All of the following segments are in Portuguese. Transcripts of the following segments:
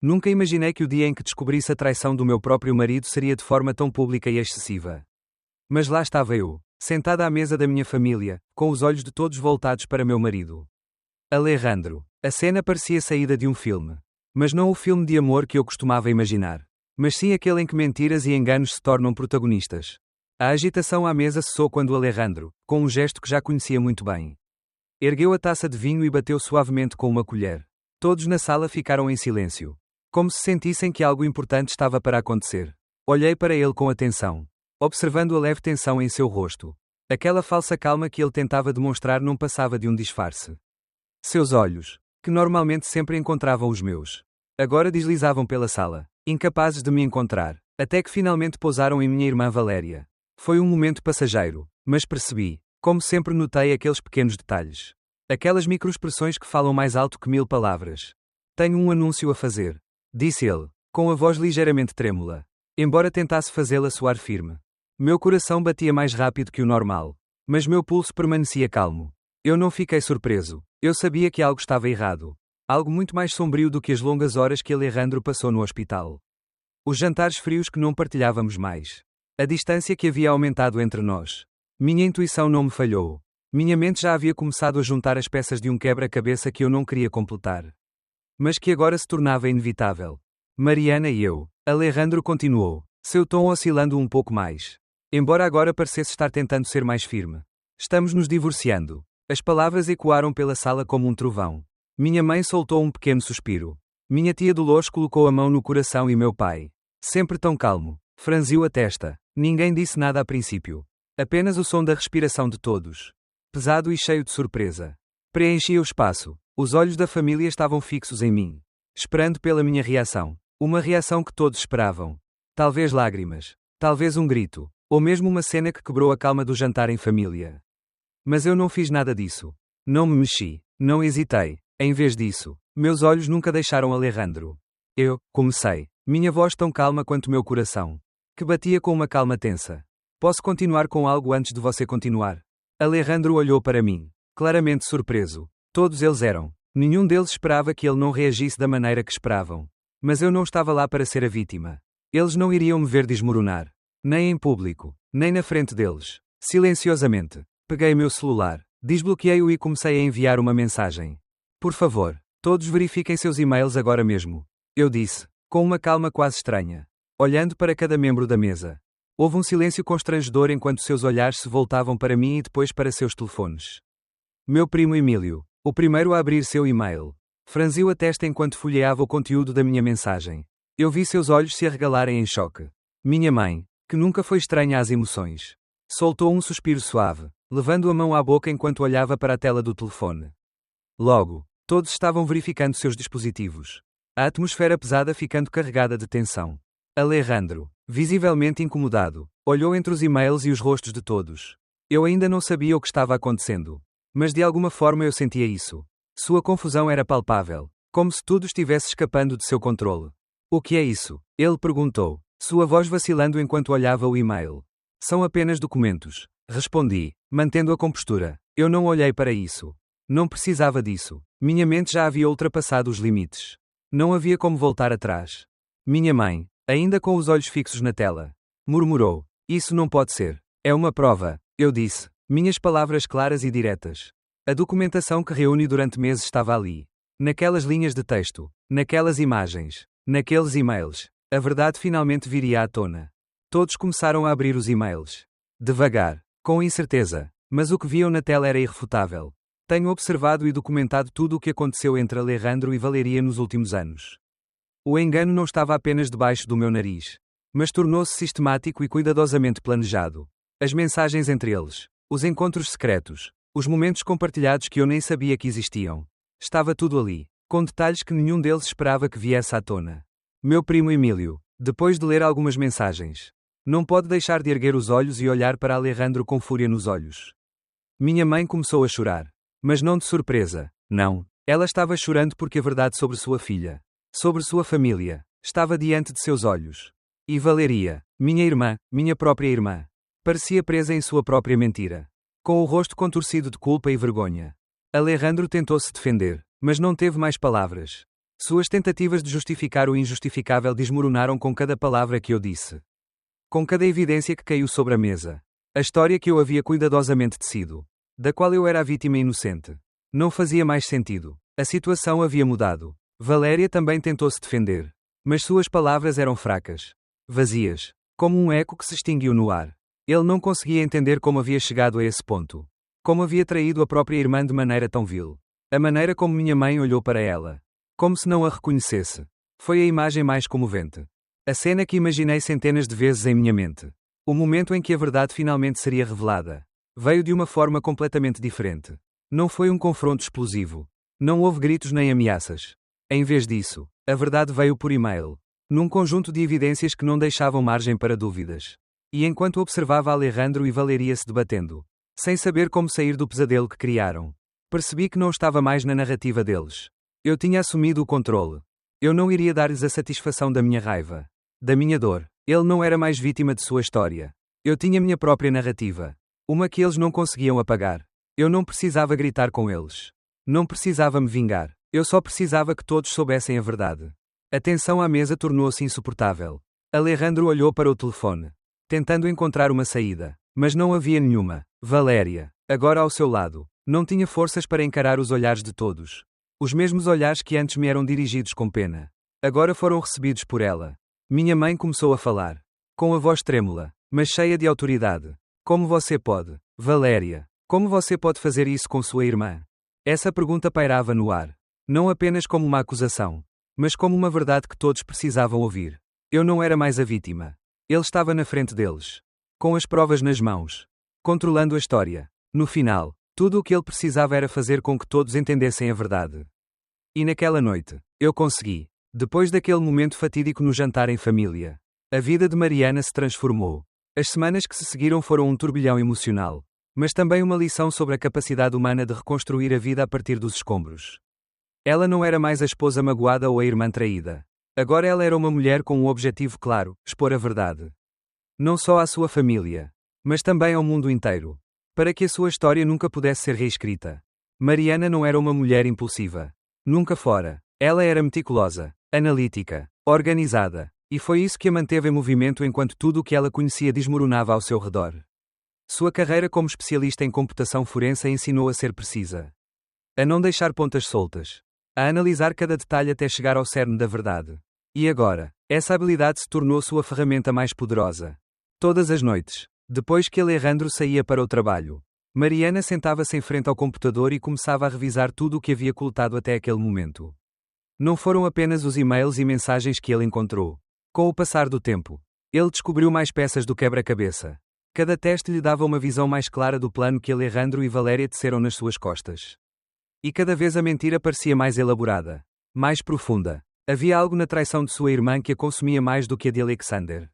Nunca imaginei que o dia em que descobrisse a traição do meu próprio marido seria de forma tão pública e excessiva. Mas lá estava eu, sentada à mesa da minha família, com os olhos de todos voltados para meu marido. Alejandro. A cena parecia saída de um filme. Mas não o filme de amor que eu costumava imaginar. Mas sim aquele em que mentiras e enganos se tornam protagonistas. A agitação à mesa cessou quando Alejandro, com um gesto que já conhecia muito bem, ergueu a taça de vinho e bateu suavemente com uma colher. Todos na sala ficaram em silêncio, como se sentissem que algo importante estava para acontecer. Olhei para ele com atenção, observando a leve tensão em seu rosto. Aquela falsa calma que ele tentava demonstrar não passava de um disfarce. Seus olhos, que normalmente sempre encontravam os meus, agora deslizavam pela sala, incapazes de me encontrar, até que finalmente pousaram em minha irmã Valéria. Foi um momento passageiro, mas percebi, como sempre notei aqueles pequenos detalhes. Aquelas microexpressões que falam mais alto que 1000 palavras. Tenho um anúncio a fazer, disse ele, com a voz ligeiramente trêmula, embora tentasse fazê-la soar firme. Meu coração batia mais rápido que o normal, mas meu pulso permanecia calmo. Eu não fiquei surpreso. Eu sabia que algo estava errado. Algo muito mais sombrio do que as longas horas que Alejandro passou no hospital. Os jantares frios que não partilhávamos mais. A distância que havia aumentado entre nós. Minha intuição não me falhou. Minha mente já havia começado a juntar as peças de um quebra-cabeça que eu não queria completar, mas que agora se tornava inevitável. Mariana e eu. Alejandro continuou, seu tom oscilando um pouco mais, embora agora parecesse estar tentando ser mais firme. Estamos nos divorciando. As palavras ecoaram pela sala como um trovão. Minha mãe soltou um pequeno suspiro. Minha tia Dolores colocou a mão no coração e meu pai, sempre tão calmo, franziu a testa. Ninguém disse nada a princípio. Apenas o som da respiração de todos, pesado e cheio de surpresa, preenchia o espaço. Os olhos da família estavam fixos em mim, esperando pela minha reação. Uma reação que todos esperavam. Talvez lágrimas, talvez um grito, ou mesmo uma cena que quebrou a calma do jantar em família. Mas eu não fiz nada disso. Não me mexi, não hesitei. Em vez disso, meus olhos nunca deixaram Alejandro. Eu comecei, minha voz tão calma quanto meu coração, que batia com uma calma tensa. Posso continuar com algo antes de você continuar? Alejandro olhou para mim, claramente surpreso. Todos eles eram. Nenhum deles esperava que ele não reagisse da maneira que esperavam. Mas eu não estava lá para ser a vítima. Eles não iriam me ver desmoronar. Nem em público, nem na frente deles. Silenciosamente, peguei meu celular, desbloqueei-o e comecei a enviar uma mensagem. Por favor, todos verifiquem seus e-mails agora mesmo. Eu disse, com uma calma quase estranha, olhando para cada membro da mesa. Houve um silêncio constrangedor enquanto seus olhares se voltavam para mim e depois para seus telefones. Meu primo Emílio, o primeiro a abrir seu e-mail, franziu a testa enquanto folheava o conteúdo da minha mensagem. Eu vi seus olhos se arregalarem em choque. Minha mãe, que nunca foi estranha às emoções, soltou um suspiro suave, levando a mão à boca enquanto olhava para a tela do telefone. Logo, todos estavam verificando seus dispositivos. A atmosfera pesada ficando carregada de tensão. Alejandro, visivelmente incomodado, olhou entre os e-mails e os rostos de todos. Eu ainda não sabia o que estava acontecendo, mas de alguma forma eu sentia isso. Sua confusão era palpável, como se tudo estivesse escapando de seu controle. O que é isso? Ele perguntou, sua voz vacilando enquanto olhava o e-mail. São apenas documentos, respondi, mantendo a compostura. Eu não olhei para isso. Não precisava disso. Minha mente já havia ultrapassado os limites. Não havia como voltar atrás. Minha mãe, ainda com os olhos fixos na tela, murmurou, isso não pode ser. É uma prova, eu disse, minhas palavras claras e diretas. A documentação que reuni durante meses estava ali. Naquelas linhas de texto, naquelas imagens, naqueles e-mails. A verdade finalmente viria à tona. Todos começaram a abrir os e-mails. Devagar, com incerteza, mas o que viam na tela era irrefutável. Tenho observado e documentado tudo o que aconteceu entre Alejandro e Valeria nos últimos anos. O engano não estava apenas debaixo do meu nariz, mas tornou-se sistemático e cuidadosamente planejado. As mensagens entre eles, os encontros secretos, os momentos compartilhados que eu nem sabia que existiam. Estava tudo ali, com detalhes que nenhum deles esperava que viesse à tona. Meu primo Emílio, depois de ler algumas mensagens, não pode deixar de erguer os olhos e olhar para Alejandro com fúria nos olhos. Minha mãe começou a chorar. Mas não de surpresa, não. Ela estava chorando porque a verdade sobre sua filha, sobre sua família, estava diante de seus olhos. E Valeria, minha irmã, minha própria irmã, parecia presa em sua própria mentira, com o rosto contorcido de culpa e vergonha. Alejandro tentou se defender, mas não teve mais palavras. Suas tentativas de justificar o injustificável desmoronaram com cada palavra que eu disse. Com cada evidência que caiu sobre a mesa. A história que eu havia cuidadosamente tecido, da qual eu era a vítima inocente, não fazia mais sentido. A situação havia mudado. Valéria também tentou se defender. Mas suas palavras eram fracas. Vazias. Como um eco que se extinguiu no ar. Ele não conseguia entender como havia chegado a esse ponto. Como havia traído a própria irmã de maneira tão vil. A maneira como minha mãe olhou para ela. Como se não a reconhecesse. Foi a imagem mais comovente. A cena que imaginei centenas de vezes em minha mente. O momento em que a verdade finalmente seria revelada. Veio de uma forma completamente diferente. Não foi um confronto explosivo. Não houve gritos nem ameaças. Em vez disso, a verdade veio por e-mail. Num conjunto de evidências que não deixavam margem para dúvidas. E enquanto observava Alejandro e Valeria se debatendo, sem saber como sair do pesadelo que criaram, percebi que não estava mais na narrativa deles. Eu tinha assumido o controle. Eu não iria dar-lhes a satisfação da minha raiva. Da minha dor. Ele não era mais vítima de sua história. Eu tinha minha própria narrativa. Uma que eles não conseguiam apagar. Eu não precisava gritar com eles. Não precisava me vingar. Eu só precisava que todos soubessem a verdade. A tensão à mesa tornou-se insuportável. Alejandro olhou para o telefone, tentando encontrar uma saída. Mas não havia nenhuma. Valéria, agora ao seu lado, não tinha forças para encarar os olhares de todos. Os mesmos olhares que antes me eram dirigidos com pena. Agora foram recebidos por ela. Minha mãe começou a falar. Com a voz trêmula, mas cheia de autoridade. Como você pode, Valéria? Como você pode fazer isso com sua irmã? Essa pergunta pairava no ar. Não apenas como uma acusação, mas como uma verdade que todos precisavam ouvir. Eu não era mais a vítima. Ele estava na frente deles. Com as provas nas mãos. Controlando a história. No final, tudo o que ele precisava era fazer com que todos entendessem a verdade. E naquela noite, eu consegui. Depois daquele momento fatídico no jantar em família, a vida de Mariana se transformou. As semanas que se seguiram foram um turbilhão emocional, mas também uma lição sobre a capacidade humana de reconstruir a vida a partir dos escombros. Ela não era mais a esposa magoada ou a irmã traída. Agora ela era uma mulher com um objetivo claro: expor a verdade. Não só à sua família, mas também ao mundo inteiro. Para que a sua história nunca pudesse ser reescrita. Mariana não era uma mulher impulsiva. Nunca fora. Ela era meticulosa, analítica, organizada, e foi isso que a manteve em movimento enquanto tudo o que ela conhecia desmoronava ao seu redor. Sua carreira como especialista em computação forense a ensinou a ser precisa. A não deixar pontas soltas. A analisar cada detalhe até chegar ao cerne da verdade. E agora, essa habilidade se tornou sua ferramenta mais poderosa. Todas as noites, depois que Alejandro saía para o trabalho, Mariana sentava-se em frente ao computador e começava a revisar tudo o que havia coletado até aquele momento. Não foram apenas os e-mails e mensagens que ele encontrou. Com o passar do tempo, ele descobriu mais peças do quebra-cabeça. Cada teste lhe dava uma visão mais clara do plano que Alejandro e Valéria teceram nas suas costas. E cada vez a mentira parecia mais elaborada, mais profunda. Havia algo na traição de sua irmã que a consumia mais do que a de Alexander.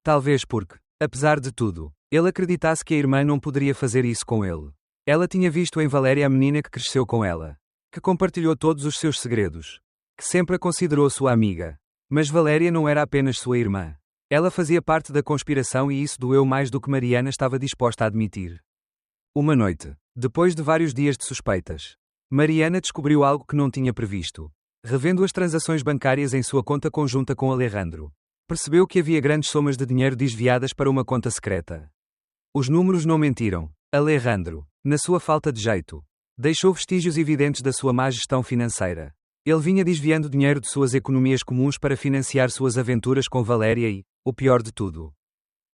Talvez porque, apesar de tudo, ele acreditasse que a irmã não poderia fazer isso com ele. Ela tinha visto em Valéria a menina que cresceu com ela, que compartilhou todos os seus segredos, que sempre a considerou sua amiga. Mas Valéria não era apenas sua irmã. Ela fazia parte da conspiração e isso doeu mais do que Mariana estava disposta a admitir. Uma noite, depois de vários dias de suspeitas, Mariana descobriu algo que não tinha previsto. Revendo as transações bancárias em sua conta conjunta com Alejandro, percebeu que havia grandes somas de dinheiro desviadas para uma conta secreta. Os números não mentiram. Alejandro, na sua falta de jeito, deixou vestígios evidentes da sua má gestão financeira. Ele vinha desviando dinheiro de suas economias comuns para financiar suas aventuras com Valéria e, o pior de tudo,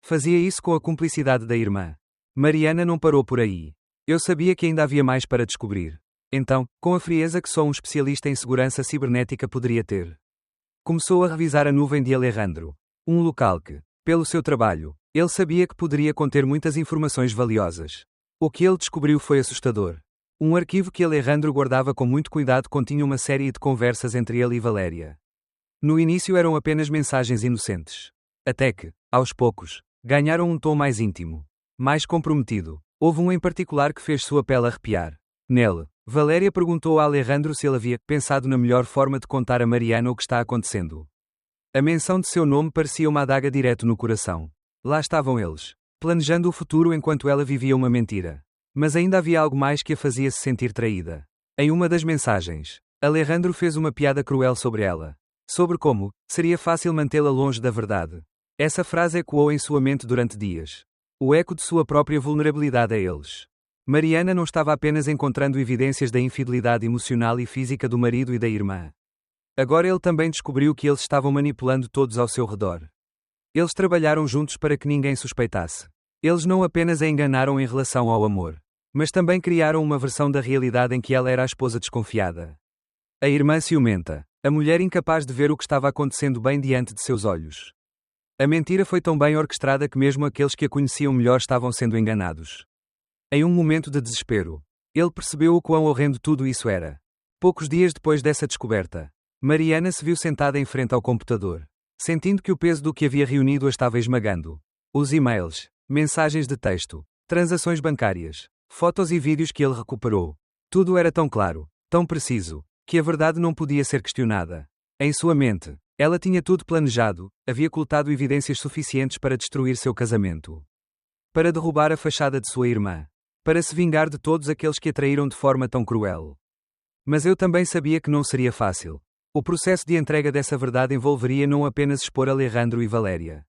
fazia isso com a cumplicidade da irmã. Mariana não parou por aí. Eu sabia que ainda havia mais para descobrir. Então, com a frieza que só um especialista em segurança cibernética poderia ter, começou a revisar a nuvem de Alejandro. Um local que, pelo seu trabalho, ele sabia que poderia conter muitas informações valiosas. O que ele descobriu foi assustador. Um arquivo que Alejandro guardava com muito cuidado continha uma série de conversas entre ele e Valéria. No início eram apenas mensagens inocentes. Até que, aos poucos, ganharam um tom mais íntimo, mais comprometido. Houve um em particular que fez sua pele arrepiar. Nele, Valéria perguntou a Alejandro se ele havia pensado na melhor forma de contar a Mariana o que está acontecendo. A menção de seu nome parecia uma adaga direto no coração. Lá estavam eles, planejando o futuro enquanto ela vivia uma mentira. Mas ainda havia algo mais que a fazia se sentir traída. Em uma das mensagens, Alejandro fez uma piada cruel sobre ela. Sobre como seria fácil mantê-la longe da verdade. Essa frase ecoou em sua mente durante dias. O eco de sua própria vulnerabilidade a eles. Mariana não estava apenas encontrando evidências da infidelidade emocional e física do marido e da irmã. Agora ele também descobriu que eles estavam manipulando todos ao seu redor. Eles trabalharam juntos para que ninguém suspeitasse. Eles não apenas a enganaram em relação ao amor, mas também criaram uma versão da realidade em que ela era a esposa desconfiada. A irmã ciumenta. A mulher incapaz de ver o que estava acontecendo bem diante de seus olhos. A mentira foi tão bem orquestrada que mesmo aqueles que a conheciam melhor estavam sendo enganados. Em um momento de desespero, ele percebeu o quão horrendo tudo isso era. Poucos dias depois dessa descoberta, Mariana se viu sentada em frente ao computador, sentindo que o peso do que havia reunido a estava esmagando. Os e-mails, mensagens de texto, transações bancárias, fotos e vídeos que ele recuperou. Tudo era tão claro, tão preciso, que a verdade não podia ser questionada. Em sua mente, ela tinha tudo planejado, havia coletado evidências suficientes para destruir seu casamento. Para derrubar a fachada de sua irmã. Para se vingar de todos aqueles que a traíram de forma tão cruel. Mas eu também sabia que não seria fácil. O processo de entrega dessa verdade envolveria não apenas expor Alejandro e Valéria,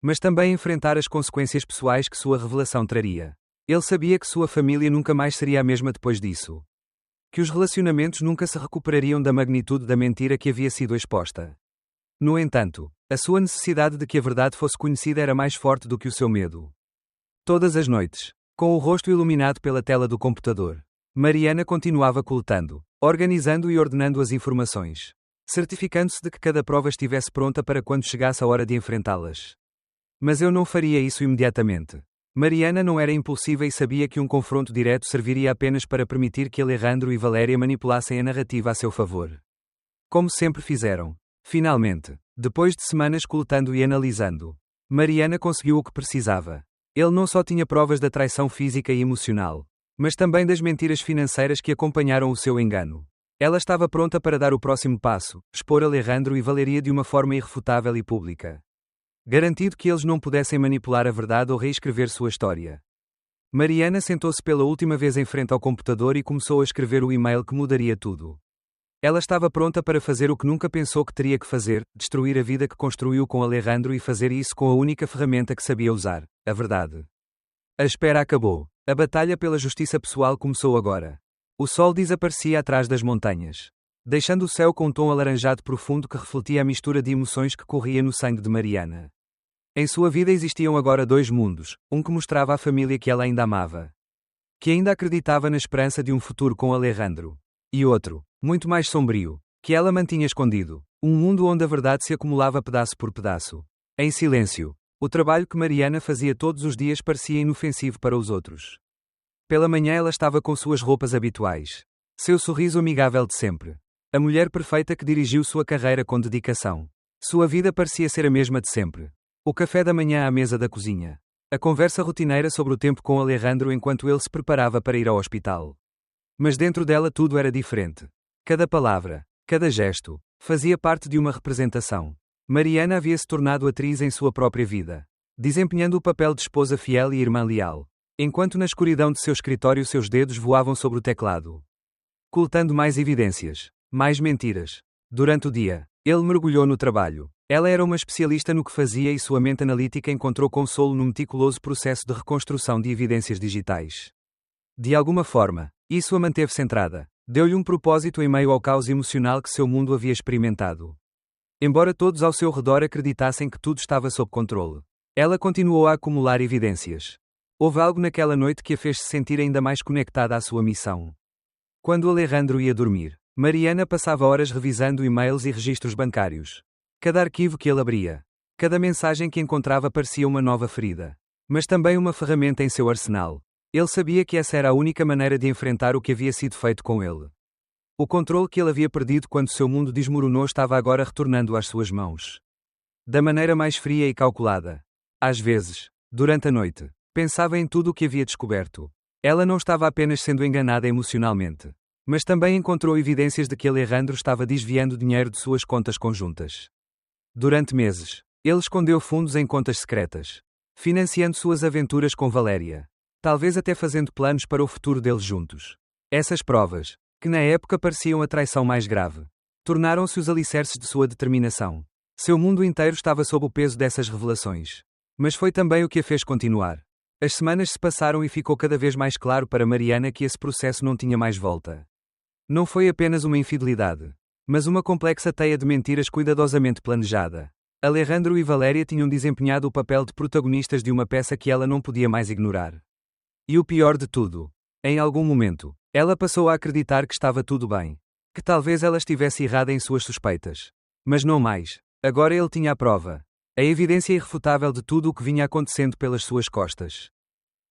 mas também enfrentar as consequências pessoais que sua revelação traria. Ele sabia que sua família nunca mais seria a mesma depois disso. Que os relacionamentos nunca se recuperariam da magnitude da mentira que havia sido exposta. No entanto, a sua necessidade de que a verdade fosse conhecida era mais forte do que o seu medo. Todas as noites, com o rosto iluminado pela tela do computador, Mariana continuava coletando, organizando e ordenando as informações, certificando-se de que cada prova estivesse pronta para quando chegasse a hora de enfrentá-las. Mas eu não faria isso imediatamente. Mariana não era impulsiva e sabia que um confronto direto serviria apenas para permitir que Alejandro e Valéria manipulassem a narrativa a seu favor. Como sempre fizeram. Finalmente, depois de semanas coletando e analisando, Mariana conseguiu o que precisava. Ele não só tinha provas da traição física e emocional, mas também das mentiras financeiras que acompanharam o seu engano. Ela estava pronta para dar o próximo passo, expor Alejandro e Valéria de uma forma irrefutável e pública. Garantido que eles não pudessem manipular a verdade ou reescrever sua história. Mariana sentou-se pela última vez em frente ao computador e começou a escrever o e-mail que mudaria tudo. Ela estava pronta para fazer o que nunca pensou que teria que fazer, destruir a vida que construiu com Alejandro e fazer isso com a única ferramenta que sabia usar, a verdade. A espera acabou. A batalha pela justiça pessoal começou agora. O sol desaparecia atrás das montanhas, deixando o céu com um tom alaranjado profundo que refletia a mistura de emoções que corria no sangue de Mariana. Em sua vida existiam agora dois mundos, um que mostrava a família que ela ainda amava, que ainda acreditava na esperança de um futuro com Alejandro, e outro, muito mais sombrio, que ela mantinha escondido, um mundo onde a verdade se acumulava pedaço por pedaço. Em silêncio, o trabalho que Mariana fazia todos os dias parecia inofensivo para os outros. Pela manhã ela estava com suas roupas habituais, seu sorriso amigável de sempre. A mulher perfeita que dirigiu sua carreira com dedicação. Sua vida parecia ser a mesma de sempre. O café da manhã à mesa da cozinha. A conversa rotineira sobre o tempo com Alejandro enquanto ele se preparava para ir ao hospital. Mas dentro dela tudo era diferente. Cada palavra, cada gesto, fazia parte de uma representação. Mariana havia se tornado atriz em sua própria vida, desempenhando o papel de esposa fiel e irmã leal, enquanto na escuridão de seu escritório seus dedos voavam sobre o teclado, coletando mais evidências, mais mentiras. Durante o dia, ele mergulhou no trabalho. Ela era uma especialista no que fazia e sua mente analítica encontrou consolo no meticuloso processo de reconstrução de evidências digitais. De alguma forma, isso a manteve centrada, deu-lhe um propósito em meio ao caos emocional que seu mundo havia experimentado. Embora todos ao seu redor acreditassem que tudo estava sob controle, ela continuou a acumular evidências. Houve algo naquela noite que a fez se sentir ainda mais conectada à sua missão. Quando Alejandro ia dormir, Mariana passava horas revisando e-mails e registros bancários. Cada arquivo que ele abria, cada mensagem que encontrava parecia uma nova ferida, mas também uma ferramenta em seu arsenal. Ele sabia que essa era a única maneira de enfrentar o que havia sido feito com ele. O controle que ele havia perdido quando seu mundo desmoronou estava agora retornando às suas mãos. Da maneira mais fria e calculada. Às vezes, durante a noite, pensava em tudo o que havia descoberto. Ela não estava apenas sendo enganada emocionalmente, mas também encontrou evidências de que Alejandro estava desviando dinheiro de suas contas conjuntas. Durante meses, ele escondeu fundos em contas secretas, financiando suas aventuras com Valéria, talvez até fazendo planos para o futuro deles juntos. Essas provas, que na época pareciam a traição mais grave, tornaram-se os alicerces de sua determinação. Seu mundo inteiro estava sob o peso dessas revelações. Mas foi também o que a fez continuar. As semanas se passaram e ficou cada vez mais claro para Mariana que esse processo não tinha mais volta. Não foi apenas uma infidelidade, mas uma complexa teia de mentiras cuidadosamente planejada. Alejandro e Valéria tinham desempenhado o papel de protagonistas de uma peça que ela não podia mais ignorar. E o pior de tudo, em algum momento, ela passou a acreditar que estava tudo bem. Que talvez ela estivesse errada em suas suspeitas. Mas não mais. Agora ele tinha a prova. A evidência irrefutável de tudo o que vinha acontecendo pelas suas costas.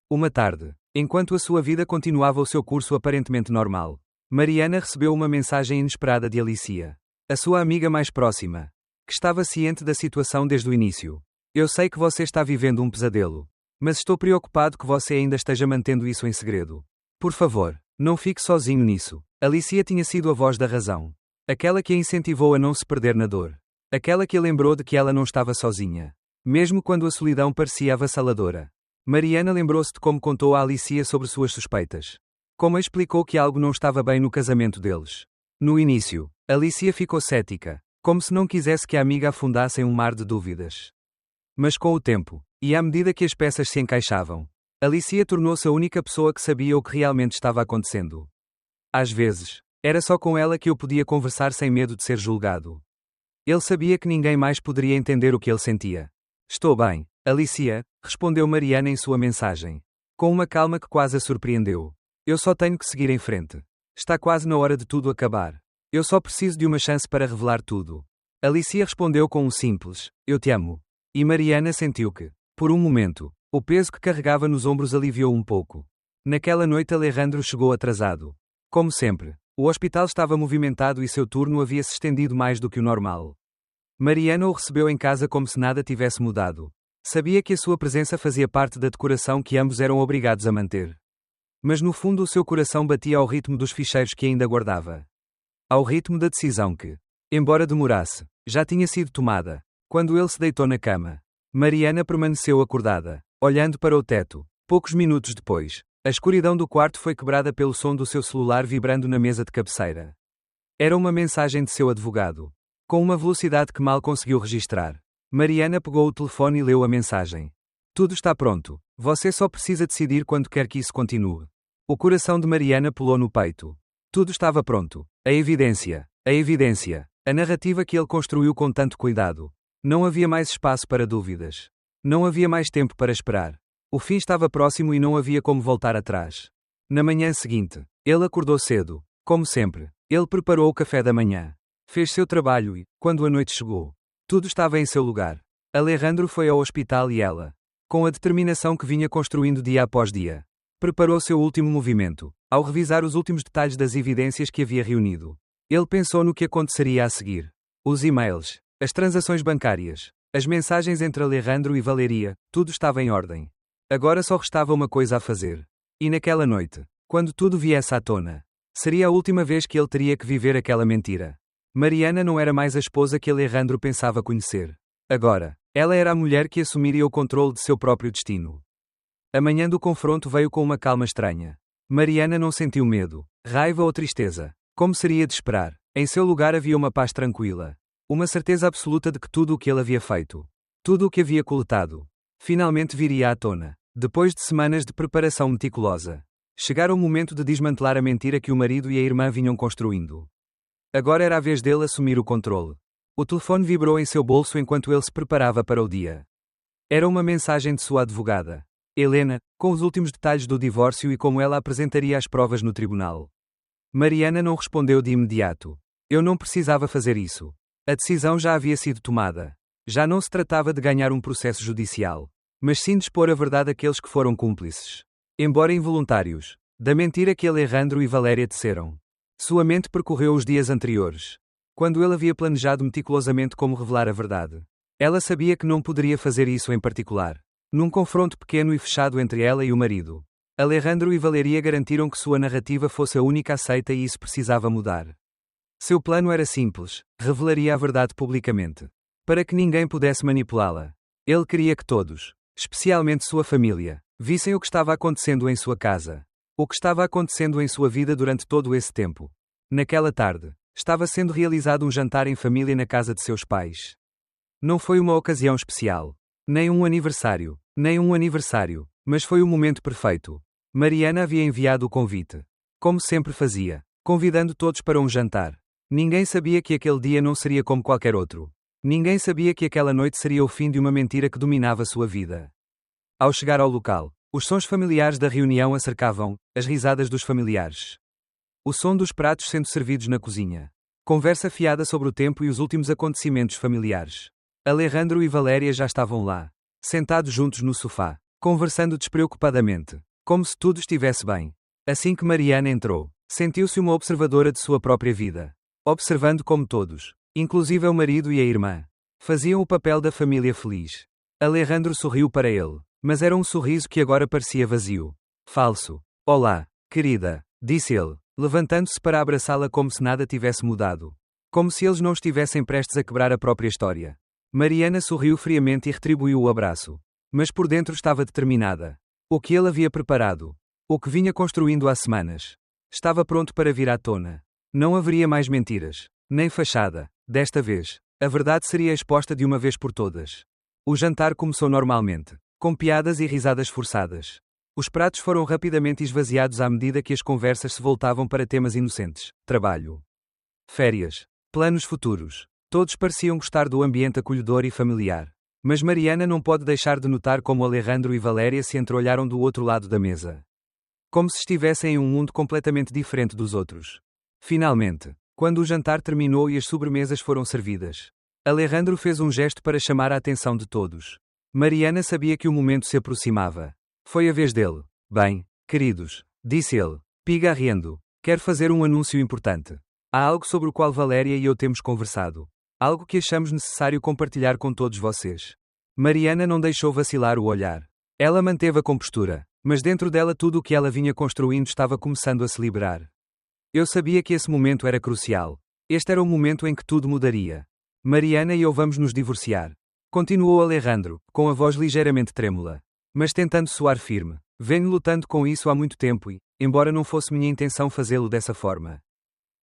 Uma tarde, enquanto a sua vida continuava o seu curso aparentemente normal, Mariana recebeu uma mensagem inesperada de Alicia, a sua amiga mais próxima, que estava ciente da situação desde o início. Eu sei que você está vivendo um pesadelo, mas estou preocupado que você ainda esteja mantendo isso em segredo. Por favor, não fique sozinho nisso. Alicia tinha sido a voz da razão. Aquela que a incentivou a não se perder na dor. Aquela que a lembrou de que ela não estava sozinha. Mesmo quando a solidão parecia avassaladora. Mariana lembrou-se de como contou a Alicia sobre suas suspeitas. Como a explicou que algo não estava bem no casamento deles. No início, Alicia ficou cética, como se não quisesse que a amiga afundasse em um mar de dúvidas. Mas com o tempo, e à medida que as peças se encaixavam, Alicia tornou-se a única pessoa que sabia o que realmente estava acontecendo. Às vezes, era só com ela que eu podia conversar sem medo de ser julgado. Ele sabia que ninguém mais poderia entender o que ele sentia. Estou bem, Alicia, respondeu Mariana em sua mensagem. Com uma calma que quase a surpreendeu. Eu só tenho que seguir em frente. Está quase na hora de tudo acabar. Eu só preciso de uma chance para revelar tudo. Alicia respondeu com um simples, eu te amo. E Mariana sentiu que, por um momento, o peso que carregava nos ombros aliviou um pouco. Naquela noite Alejandro chegou atrasado. Como sempre, o hospital estava movimentado e seu turno havia se estendido mais do que o normal. Mariana o recebeu em casa como se nada tivesse mudado. Sabia que a sua presença fazia parte da decoração que ambos eram obrigados a manter. Mas no fundo o seu coração batia ao ritmo dos ficheiros que ainda guardava. Ao ritmo da decisão que, embora demorasse, já tinha sido tomada. Quando ele se deitou na cama, Mariana permaneceu acordada, olhando para o teto. Poucos minutos depois, a escuridão do quarto foi quebrada pelo som do seu celular vibrando na mesa de cabeceira. Era uma mensagem de seu advogado. Com uma velocidade que mal conseguiu registrar. Mariana pegou o telefone e leu a mensagem. Tudo está pronto. Você só precisa decidir quando quer que isso continue. O coração de Mariana pulou no peito. Tudo estava pronto. A evidência. A evidência. A narrativa que ele construiu com tanto cuidado. Não havia mais espaço para dúvidas. Não havia mais tempo para esperar. O fim estava próximo e não havia como voltar atrás. Na manhã seguinte, ele acordou cedo. Como sempre, ele preparou o café da manhã. Fez seu trabalho e, quando a noite chegou, tudo estava em seu lugar. Alejandro foi ao hospital e ela, com a determinação que vinha construindo dia após dia, preparou seu último movimento. Ao revisar os últimos detalhes das evidências que havia reunido, ele pensou no que aconteceria a seguir. Os e-mails, as transações bancárias, as mensagens entre Alejandro e Valeria, tudo estava em ordem. Agora só restava uma coisa a fazer. E naquela noite, quando tudo viesse à tona, seria a última vez que ele teria que viver aquela mentira. Mariana não era mais a esposa que Alejandro pensava conhecer. Agora, ela era a mulher que assumiria o controle de seu próprio destino. A manhã do confronto veio com uma calma estranha. Mariana não sentiu medo, raiva ou tristeza. Como seria de esperar? Em seu lugar havia uma paz tranquila. Uma certeza absoluta de que tudo o que ele havia feito, tudo o que havia coletado, finalmente viria à tona. Depois de semanas de preparação meticulosa, chegara o momento de desmantelar a mentira que o marido e a irmã vinham construindo. Agora era a vez dele assumir o controle. O telefone vibrou em seu bolso enquanto ele se preparava para o dia. Era uma mensagem de sua advogada, Helena, com os últimos detalhes do divórcio e como ela apresentaria as provas no tribunal. Mariana não respondeu de imediato. Eu não precisava fazer isso. A decisão já havia sido tomada. Já não se tratava de ganhar um processo judicial, mas sim de expor a verdade àqueles que foram cúmplices, embora involuntários, da mentira que Alejandro e Valéria teceram. Sua mente percorreu os dias anteriores, quando ele havia planejado meticulosamente como revelar a verdade. Ela sabia que não poderia fazer isso em particular, num confronto pequeno e fechado entre ela e o marido. Alejandro e Valeria garantiram que sua narrativa fosse a única aceita e isso precisava mudar. Seu plano era simples, revelaria a verdade publicamente, para que ninguém pudesse manipulá-la. Ele queria que todos, especialmente sua família, vissem o que estava acontecendo em sua casa. O que estava acontecendo em sua vida durante todo esse tempo. Naquela tarde, estava sendo realizado um jantar em família na casa de seus pais. Não foi uma ocasião especial. Nem um aniversário, mas foi o momento perfeito. Mariana havia enviado o convite. Como sempre fazia, convidando todos para um jantar. Ninguém sabia que aquele dia não seria como qualquer outro. Ninguém sabia que aquela noite seria o fim de uma mentira que dominava sua vida. Ao chegar ao local, os sons familiares da reunião a cercavam, as risadas dos familiares. O som dos pratos sendo servidos na cozinha. Conversa fiada sobre o tempo e os últimos acontecimentos familiares. Alejandro e Valéria já estavam lá, sentados juntos no sofá, conversando despreocupadamente, como se tudo estivesse bem. Assim que Mariana entrou, sentiu-se uma observadora de sua própria vida. Observando como todos, inclusive o marido e a irmã, faziam o papel da família feliz. Alejandro sorriu para ele, mas era um sorriso que agora parecia vazio. Falso. Olá, querida, disse ele, levantando-se para abraçá-la como se nada tivesse mudado. Como se eles não estivessem prestes a quebrar a própria história. Mariana sorriu friamente e retribuiu o abraço. Mas por dentro estava determinada. O que ele havia preparado, o que vinha construindo há semanas, estava pronto para vir à tona. Não haveria mais mentiras, nem fachada. Desta vez, a verdade seria exposta de uma vez por todas. O jantar começou normalmente, com piadas e risadas forçadas. Os pratos foram rapidamente esvaziados à medida que as conversas se voltavam para temas inocentes: trabalho, férias, planos futuros. Todos pareciam gostar do ambiente acolhedor e familiar. Mas Mariana não pode deixar de notar como Alejandro e Valéria se entreolharam do outro lado da mesa. Como se estivessem em um mundo completamente diferente dos outros. Finalmente, quando o jantar terminou e as sobremesas foram servidas, Alejandro fez um gesto para chamar a atenção de todos. Mariana sabia que o momento se aproximava. Foi a vez dele. Bem, queridos, disse ele, pigarreando, quero fazer um anúncio importante. Há algo sobre o qual Valéria e eu temos conversado. Algo que achamos necessário compartilhar com todos vocês. Mariana não deixou vacilar o olhar. Ela manteve a compostura, mas dentro dela tudo o que ela vinha construindo estava começando a se liberar. Eu sabia que esse momento era crucial. Este era o momento em que tudo mudaria. Mariana e eu vamos nos divorciar. Continuou Alejandro, com a voz ligeiramente trêmula. Mas tentando soar firme. Venho lutando com isso há muito tempo e, embora não fosse minha intenção fazê-lo dessa forma.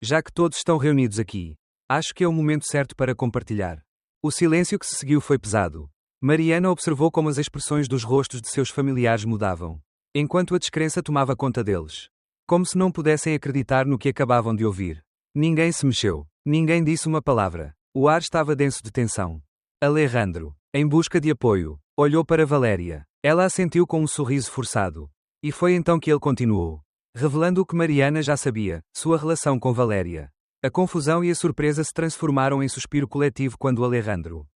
Já que todos estão reunidos aqui, acho que é o momento certo para compartilhar. O silêncio que se seguiu foi pesado. Mariana observou como as expressões dos rostos de seus familiares mudavam, enquanto a descrença tomava conta deles. Como se não pudessem acreditar no que acabavam de ouvir. Ninguém se mexeu. Ninguém disse uma palavra. O ar estava denso de tensão. Alejandro, em busca de apoio, olhou para Valéria. Ela assentiu com um sorriso forçado. E foi então que ele continuou, revelando o que Mariana já sabia, sua relação com Valéria. A confusão e a surpresa se transformaram em suspiro coletivo quando Alejandro,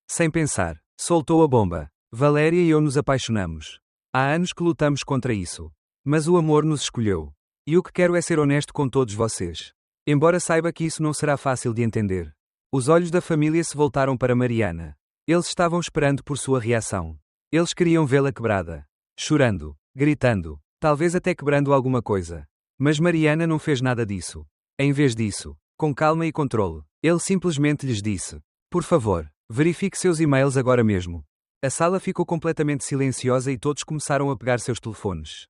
sem pensar, soltou a bomba. Valéria e eu nos apaixonamos. Há anos que lutamos contra isso. Mas o amor nos escolheu. E o que quero é ser honesto com todos vocês. Embora saiba que isso não será fácil de entender. Os olhos da família se voltaram para Mariana. Eles estavam esperando por sua reação. Eles queriam vê-la quebrada. Chorando, gritando, talvez até quebrando alguma coisa. Mas Mariana não fez nada disso. Em vez disso, com calma e controle, ele simplesmente lhes disse: por favor, verifique seus e-mails agora mesmo. A sala ficou completamente silenciosa e todos começaram a pegar seus telefones.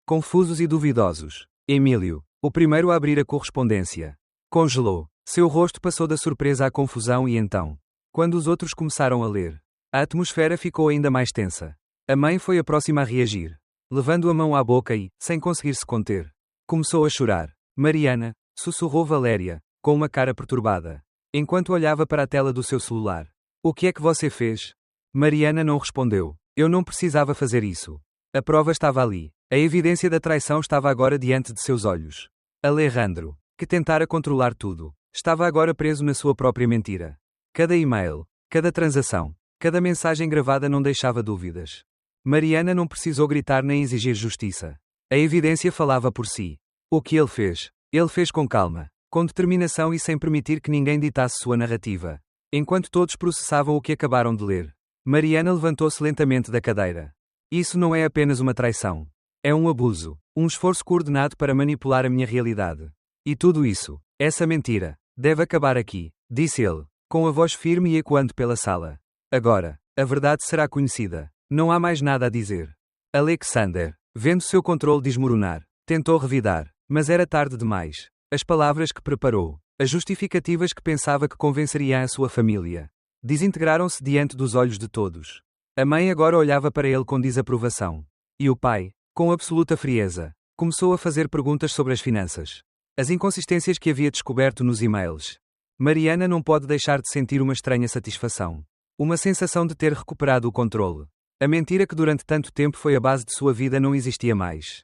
Confusos e duvidosos. Emílio, o primeiro a abrir a correspondência, congelou. Seu rosto passou da surpresa à confusão e então, quando os outros começaram a ler, a atmosfera ficou ainda mais tensa. A mãe foi a próxima a reagir, levando a mão à boca e, sem conseguir se conter, começou a chorar. Mariana, sussurrou Valéria, com uma cara perturbada, enquanto olhava para a tela do seu celular. O que é que você fez? Mariana não respondeu. Eu não precisava fazer isso. A prova estava ali. A evidência da traição estava agora diante de seus olhos. Alejandro, que tentara controlar tudo, estava agora preso na sua própria mentira. Cada e-mail, cada transação, cada mensagem gravada não deixava dúvidas. Mariana não precisou gritar nem exigir justiça. A evidência falava por si. O que ele fez com calma, com determinação e sem permitir que ninguém ditasse sua narrativa. Enquanto todos processavam o que acabaram de ler, Mariana levantou-se lentamente da cadeira. Isso não é apenas uma traição. É um abuso, um esforço coordenado para manipular a minha realidade. E tudo isso, essa mentira, deve acabar aqui, disse ele, com a voz firme e ecoando pela sala. Agora, a verdade será conhecida. Não há mais nada a dizer. Alexander, vendo seu controle desmoronar, tentou revidar, mas era tarde demais. As palavras que preparou, as justificativas que pensava que convenceriam a sua família, desintegraram-se diante dos olhos de todos. A mãe agora olhava para ele com desaprovação. E o pai, com absoluta frieza, começou a fazer perguntas sobre as finanças. As inconsistências que havia descoberto nos e-mails. Mariana não pode deixar de sentir uma estranha satisfação. Uma sensação de ter recuperado o controle. A mentira que durante tanto tempo foi a base de sua vida não existia mais.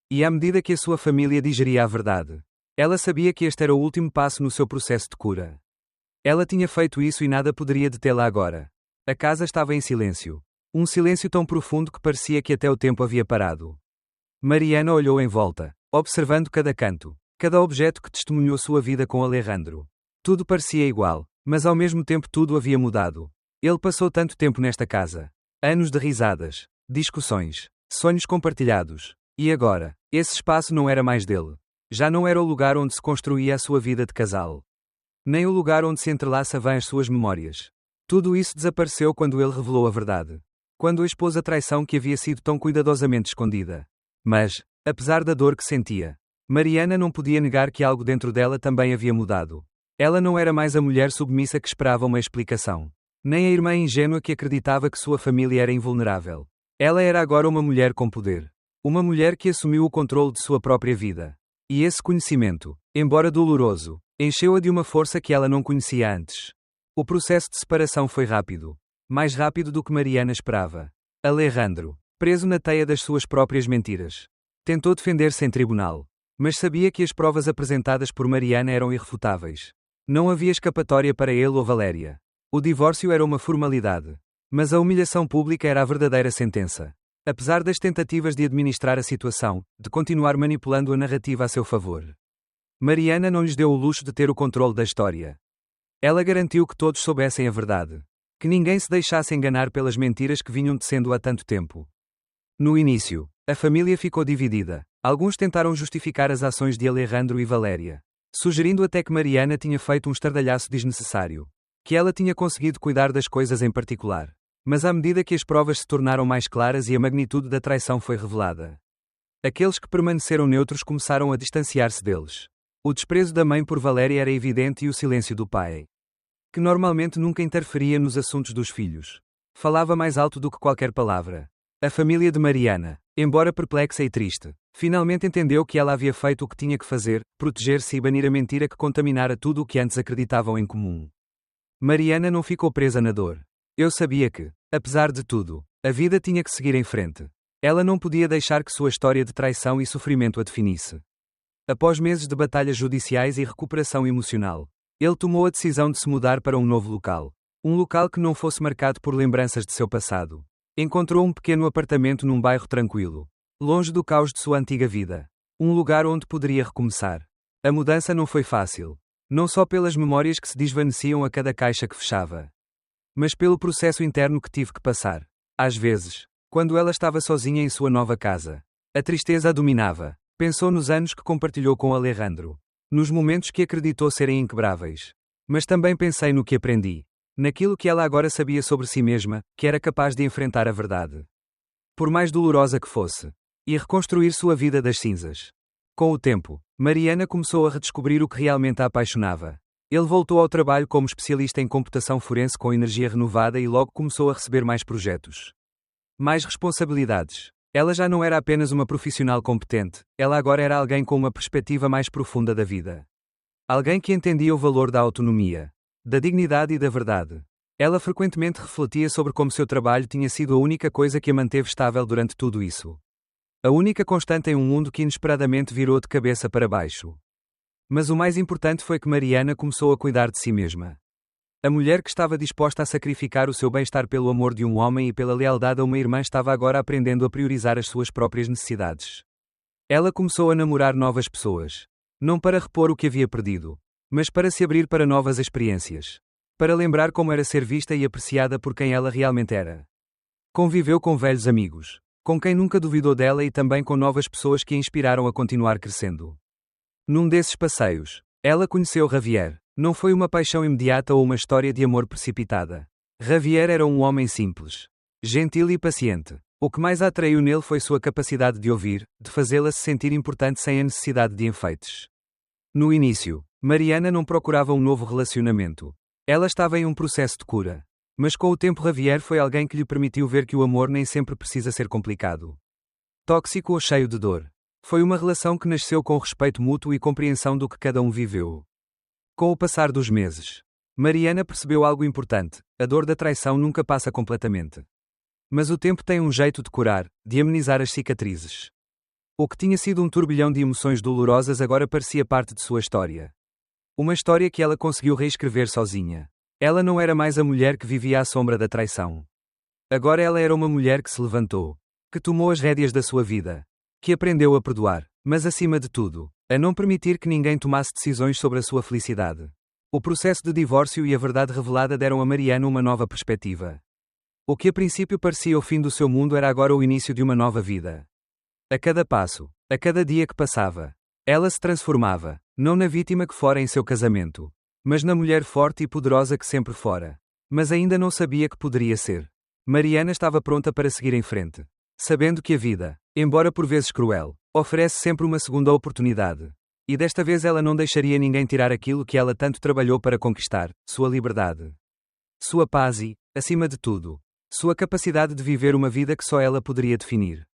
E à medida que a sua família digeria a verdade, ela sabia que este era o último passo no seu processo de cura. Ela tinha feito isso e nada poderia detê-la agora. A casa estava em silêncio. Um silêncio tão profundo que parecia que até o tempo havia parado. Mariana olhou em volta, observando cada canto, cada objeto que testemunhou sua vida com Alejandro. Tudo parecia igual, mas ao mesmo tempo tudo havia mudado. Ele passou tanto tempo nesta casa. Anos de risadas, discussões, sonhos compartilhados. E agora, esse espaço não era mais dele. Já não era o lugar onde se construía a sua vida de casal. Nem o lugar onde se entrelaçavam as suas memórias. Tudo isso desapareceu quando ele revelou a verdade. Quando expôs a traição que havia sido tão cuidadosamente escondida. Mas, apesar da dor que sentia, Mariana não podia negar que algo dentro dela também havia mudado. Ela não era mais a mulher submissa que esperava uma explicação. Nem a irmã ingênua que acreditava que sua família era invulnerável. Ela era agora uma mulher com poder. Uma mulher que assumiu o controle de sua própria vida. E esse conhecimento, embora doloroso, encheu-a de uma força que ela não conhecia antes. O processo de separação foi rápido. Mais rápido do que Mariana esperava. Alejandro, preso na teia das suas próprias mentiras, tentou defender-se em tribunal. Mas sabia que as provas apresentadas por Mariana eram irrefutáveis. Não havia escapatória para ele ou Valéria. O divórcio era uma formalidade. Mas a humilhação pública era a verdadeira sentença. Apesar das tentativas de administrar a situação, de continuar manipulando a narrativa a seu favor, Mariana não lhes deu o luxo de ter o controle da história. Ela garantiu que todos soubessem a verdade. Que ninguém se deixasse enganar pelas mentiras que vinham tecendo há tanto tempo. No início, a família ficou dividida. Alguns tentaram justificar as ações de Alejandro e Valéria, sugerindo até que Mariana tinha feito um estardalhaço desnecessário. Que ela tinha conseguido cuidar das coisas em particular. Mas à medida que as provas se tornaram mais claras e a magnitude da traição foi revelada, aqueles que permaneceram neutros começaram a distanciar-se deles. O desprezo da mãe por Valéria era evidente e o silêncio do pai, que normalmente nunca interferia nos assuntos dos filhos, falava mais alto do que qualquer palavra. A família de Mariana, embora perplexa e triste, finalmente entendeu que ela havia feito o que tinha que fazer, proteger-se e banir a mentira que contaminara tudo o que antes acreditavam em comum. Mariana não ficou presa na dor. Eu sabia que, apesar de tudo, a vida tinha que seguir em frente. Ela não podia deixar que sua história de traição e sofrimento a definisse. Após meses de batalhas judiciais e recuperação emocional, ele tomou a decisão de se mudar para um novo local. Um local que não fosse marcado por lembranças de seu passado. Encontrou um pequeno apartamento num bairro tranquilo, longe do caos de sua antiga vida. Um lugar onde poderia recomeçar. A mudança não foi fácil. Não só pelas memórias que se desvaneciam a cada caixa que fechava, mas pelo processo interno que tive que passar. Às vezes, quando ela estava sozinha em sua nova casa, a tristeza a dominava. Pensou nos anos que compartilhou com Alejandro, nos momentos que acreditou serem inquebráveis. Mas também pensei no que aprendi, naquilo que ela agora sabia sobre si mesma, que era capaz de enfrentar a verdade, por mais dolorosa que fosse, e reconstruir sua vida das cinzas. Com o tempo, Mariana começou a redescobrir o que realmente a apaixonava. Ele voltou ao trabalho como especialista em computação forense com energia renovada e logo começou a receber mais projetos. Mais responsabilidades. Ela já não era apenas uma profissional competente, ela agora era alguém com uma perspectiva mais profunda da vida. Alguém que entendia o valor da autonomia, da dignidade e da verdade. Ela frequentemente refletia sobre como seu trabalho tinha sido a única coisa que a manteve estável durante tudo isso. A única constante em um mundo que inesperadamente virou de cabeça para baixo. Mas o mais importante foi que Mariana começou a cuidar de si mesma. A mulher que estava disposta a sacrificar o seu bem-estar pelo amor de um homem e pela lealdade a uma irmã estava agora aprendendo a priorizar as suas próprias necessidades. Ela começou a namorar novas pessoas. Não para repor o que havia perdido, mas para se abrir para novas experiências. Para lembrar como era ser vista e apreciada por quem ela realmente era. Conviveu com velhos amigos, com quem nunca duvidou dela e também com novas pessoas que a inspiraram a continuar crescendo. Num desses passeios, ela conheceu Javier. Não foi uma paixão imediata ou uma história de amor precipitada. Javier era um homem simples, gentil e paciente. O que mais a atraiu nele foi sua capacidade de ouvir, de fazê-la se sentir importante sem a necessidade de enfeites. No início, Mariana não procurava um novo relacionamento. Ela estava em um processo de cura. Mas com o tempo Javier foi alguém que lhe permitiu ver que o amor nem sempre precisa ser complicado. Tóxico ou cheio de dor. Foi uma relação que nasceu com respeito mútuo e compreensão do que cada um viveu. Com o passar dos meses, Mariana percebeu algo importante: a dor da traição nunca passa completamente. Mas o tempo tem um jeito de curar, de amenizar as cicatrizes. O que tinha sido um turbilhão de emoções dolorosas agora parecia parte de sua história. Uma história que ela conseguiu reescrever sozinha. Ela não era mais a mulher que vivia à sombra da traição. Agora ela era uma mulher que se levantou, que tomou as rédeas da sua vida, que aprendeu a perdoar, mas acima de tudo, a não permitir que ninguém tomasse decisões sobre a sua felicidade. O processo de divórcio e a verdade revelada deram a Mariana uma nova perspectiva. O que a princípio parecia o fim do seu mundo era agora o início de uma nova vida. A cada passo, a cada dia que passava, ela se transformava, não na vítima que fora em seu casamento, mas na mulher forte e poderosa que sempre fora. Mas ainda não sabia que poderia ser. Mariana estava pronta para seguir em frente, sabendo que a vida, embora por vezes cruel, oferece sempre uma segunda oportunidade. E desta vez ela não deixaria ninguém tirar aquilo que ela tanto trabalhou para conquistar: sua liberdade, sua paz e, acima de tudo, sua capacidade de viver uma vida que só ela poderia definir.